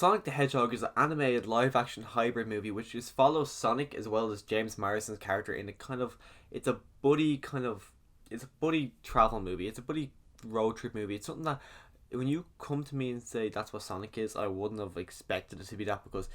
Sonic the Hedgehog is an animated live-action hybrid movie which just follows Sonic as well as James Marsden's character in a kind of it's a buddy kind of it's a buddy travel movie. It's a buddy road trip movie. It's something that when you come to me and say that's what Sonic is, I wouldn't have expected it to be that because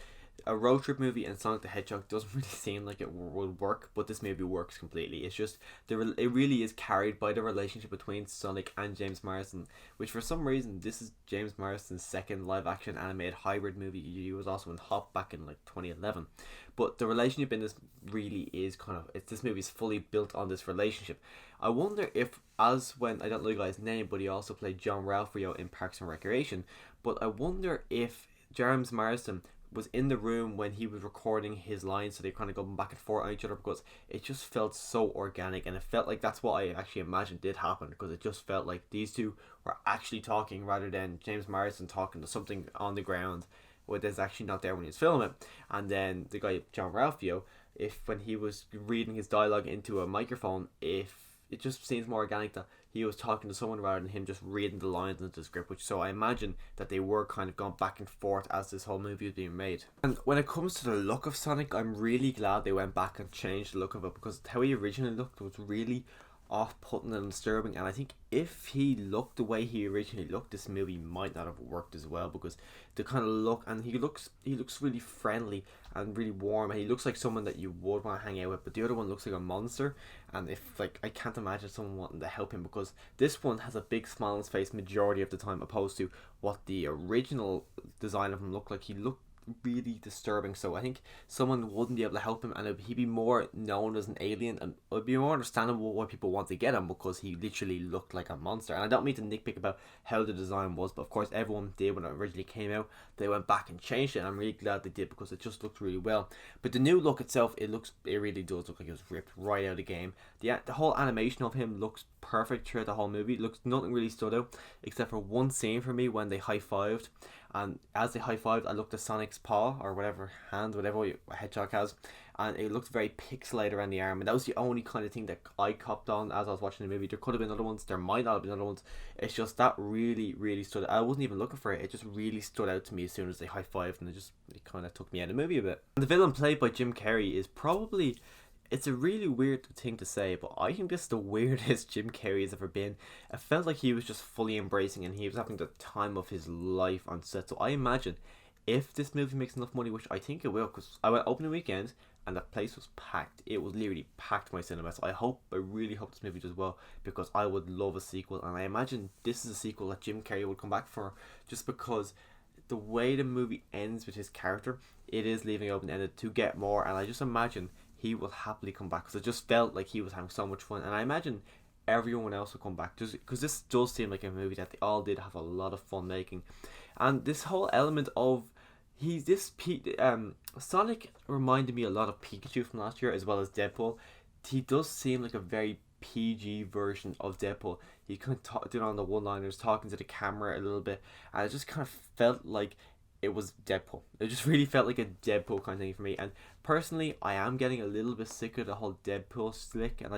a road trip movie and Sonic the Hedgehog doesn't really seem like it would work, but this movie works completely. It's just it really is carried by the relationship between Sonic and James Marsden, which for some reason this is James Marsden's second live action animated hybrid movie. He was also in Hop back in like 2011, but the relationship in this really is this movie is fully built on this relationship. I wonder if, as when I don't know the guy's name, but he also played John Ralphio in Parks and Recreation, but I wonder if James Marsden was in the room when he was recording his lines, so they kind of going back and forth on each other, because it just felt so organic, and it felt like that's what I actually imagined did happen, because it just felt like these two were actually talking rather than James Marsden talking to something on the ground where there's actually not there when he's filming it. And then the guy John Ralphio, if when he was reading his dialogue into a microphone, if it just seems more organic that he was talking to someone rather than him just reading the lines into the script, which so I imagine that they were kind of going back and forth as this whole movie was being made. And when it comes to the look of Sonic, I'm really glad they went back and changed the look of it, because how he originally looked was really off-putting and disturbing, and I think if he looked the way he originally looked, this movie might not have worked as well, because the kind of look, and he looks really friendly and really warm, and he looks like someone that you would want to hang out with, but the other one looks like a monster, and if like I can't imagine someone wanting to help him, because this one has a big smile on his face majority of the time, opposed to what the original design of him looked like. He looked really disturbing, so I think someone wouldn't be able to help him, and he'd be more known as an alien, and it would be more understandable why people want to get him, because he literally looked like a monster. And I don't mean to nitpick about how the design was, but of course everyone did when it originally came out. They went back and changed it, and I'm really glad they did, because it just looked really well. But the new look itself, it really does look like it was ripped right out of the game. The whole animation of him looks perfect throughout the whole movie. It looks, nothing really stood out except for one scene for me when they high-fived, and as they high-fived I looked at Sonic's paw, or whatever hand, whatever a hedgehog has, and it looked very pixelated around the arm, and that was the only kind of thing that I copped on as I was watching the movie. There could have been other ones, there might not have been other ones. It's just that really stood out. I wasn't even looking for it, it just really stood out to me as soon as they high-fived, and it kind of took me out of the movie a bit. And the villain played by Jim Carrey is probably, it's a really weird thing to say, but I think this is the weirdest Jim Carrey has ever been. It felt like he was just fully embracing, and he was having the time of his life on set. So I imagine if this movie makes enough money, which I think it will, because I went opening weekend and the place was packed. It was literally packed, my cinema. So I really hope this movie does well, because I would love a sequel, and I imagine this is a sequel that Jim Carrey would come back for, just because the way the movie ends with his character, it is leaving open-ended to get more, and I just imagine he will happily come back, because it just felt like he was having so much fun, and I imagine everyone else will come back, just because this does seem like a movie that they all did have a lot of fun making. And this whole element of Sonic reminded me a lot of Pikachu from last year, as well as Deadpool. He does seem like a very PG version of Deadpool. He kind of doing on the one-liners, talking to the camera a little bit, and it just kind of felt like it was Deadpool. It just really felt like a Deadpool kind of thing for me. And personally, I am getting a little bit sick of the whole Deadpool slick, and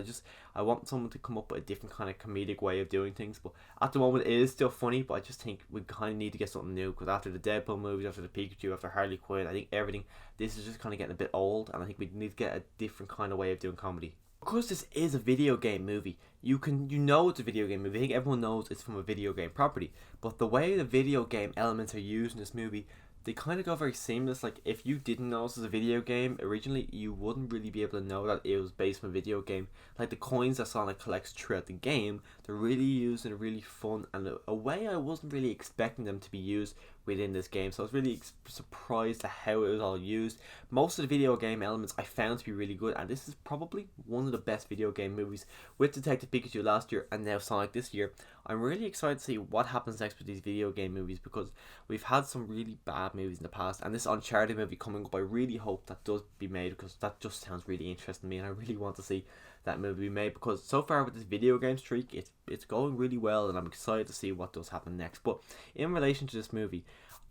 I want someone to come up with a different kind of comedic way of doing things. But at the moment, it is still funny, but I just think we kind of need to get something new, because after the Deadpool movies, after the Pikachu, after Harley Quinn, I think this is just kind of getting a bit old, and I think we need to get a different kind of way of doing comedy. Because this is a video game movie, you know it's a video game movie. I think everyone knows it's from a video game property, but the way the video game elements are used in this movie, they kind of go very seamless. Like, if you didn't know this was a video game originally, you wouldn't really be able to know that it was based on a video game. Like, the coins that Sonic collects throughout the game, they're really used in a really fun and a way I wasn't really expecting them to be used within this game. So I was really surprised at how it was all used. Most of the video game elements I found to be really good, and this is probably one of the best video game movies, with Detective Pikachu last year and now Sonic this year. I'm really excited to see what happens next with these video game movies, because we've had some really bad movies in the past, and this Uncharted movie coming up, I really hope that does be made, because that just sounds really interesting to me, and I really want to see that movie be made, because so far with this video game streak, it's going really well, and I'm excited to see what does happen next. But in relation to this movie,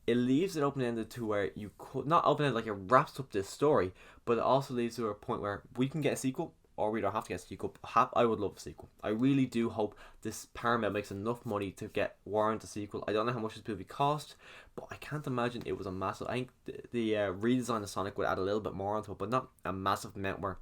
it leaves it open-ended to where you could, not open-ended like it wraps up this story, but it also leaves to a point where we can get a sequel, or we don't have to get a sequel. I would love a sequel. I really do hope this Paramount makes enough money to warrant a sequel. I don't know how much this movie cost, but I can't imagine it was a massive. I think the redesign of Sonic would add a little bit more onto it, but not a massive amount where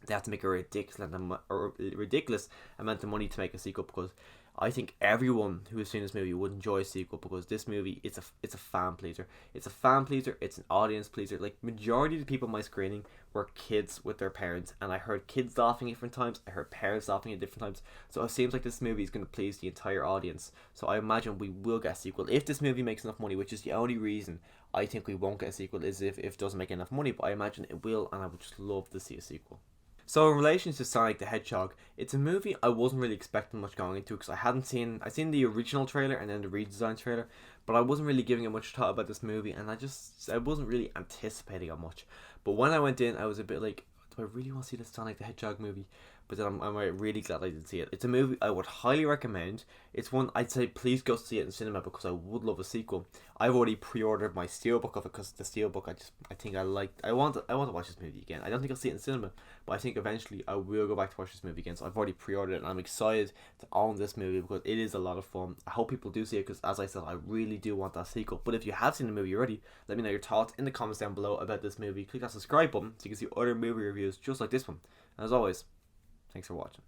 they have to make a ridiculous amount of money to make a sequel, because I think everyone who has seen this movie would enjoy a sequel, because this movie, it's a fan pleaser. It's a fan pleaser. It's an audience pleaser. Like, majority of the people in my screening were kids with their parents, and I heard kids laughing at different times. I heard parents laughing at different times. So it seems like this movie is going to please the entire audience. So I imagine we will get a sequel if this movie makes enough money, which is the only reason I think we won't get a sequel, is if it doesn't make enough money. But I imagine it will, and I would just love to see a sequel. So in relation to Sonic the Hedgehog, it's a movie I wasn't really expecting much going into, because I'd seen the original trailer and then the redesigned trailer, but I wasn't really giving it much thought about this movie, and I wasn't really anticipating it much. But when I went in, I was a bit like, do I really want to see the Sonic the Hedgehog movie? But then I'm really glad I did see it. It's a movie I would highly recommend. It's one I'd say please go see it in cinema, because I would love a sequel. I've already pre-ordered my steelbook of it, because the steelbook I want to watch this movie again. I don't think I'll see it in cinema, but I think eventually I will go back to watch this movie again. So I've already pre-ordered it, and I'm excited to own this movie because it is a lot of fun. I hope people do see it, because as I said, I really do want that sequel. But if you have seen the movie already, let me know your thoughts in the comments down below about this movie. Click that subscribe button so you can see other movie reviews just like this one. And as always, thanks for watching.